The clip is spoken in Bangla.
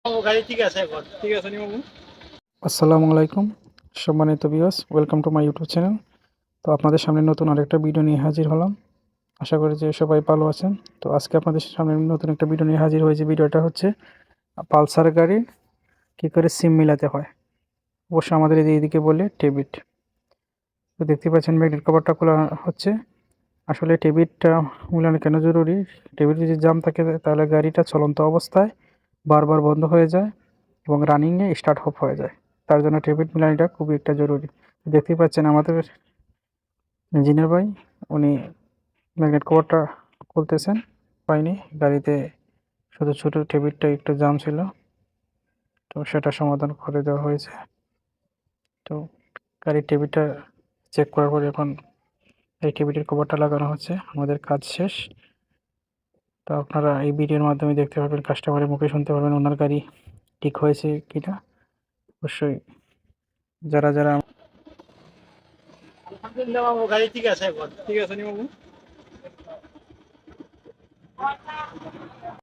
গাড়ি ঠিক আছে এখন ঠিক আছে নি বাবু। আসসালামু আলাইকুম সম্মানিত viewers, welcome to my YouTube channel. তো আপনাদের সামনে নতুন আরেকটা ভিডিও নিয়ে হাজির হলাম। আশা করি যে সবাই ভালো আছেন। তো আজকে আপনাদের সামনে নতুন একটা ভিডিও নিয়ে হাজির হয়েছে। ভিডিওটা হচ্ছে পালসার গাড়ি কী করে সিম মিলাতে হয়। অবশ্য আমাদের এইদিকে বলে টেবিট। তো দেখতে পাচ্ছেন ম্যাগনেট কভারটা খোলা হচ্ছে। আসলে টেবিটটা মিলানো কেন জরুরি? টেবিট যদি জাম থাকে তাহলে গাড়িটা চলন্ত অবস্থায় বারবার বন্ধ হয়ে যায় এবং রানিংয়ে স্টার্ট অফ হয়ে যায়। তার জন্য টেবিট মিলানিটা খুবই একটা জরুরি। দেখতেই পাচ্ছেন আমাদের ইঞ্জিনিয়ার ভাই, উনি ম্যাগনেট কভারটা খুলতেছেন। পাইনি গাড়িতে, শুধু ছোটো টেবিলটা একটু জাম ছিল, তো সেটা সমাধান করে দেওয়া হয়েছে। তো গাড়ির টেবিলটা চেক করার পরে এখন এই টেবিলের কভারটা লাগানো হচ্ছে। আমাদের কাজ শেষ। তো আপনারা এই ভিডিওর মাধ্যমে দেখতে পাবেন, কাস্টমারের মুখে শুনতে পারবেন ওনার গাড়ি ঠিক হয়েছে কিনা। অবশ্যই যারা যারা আলহামদুলিল্লাহ বাবু, গাড়ি ঠিক আছে এখন ঠিক আছে নি বাবু।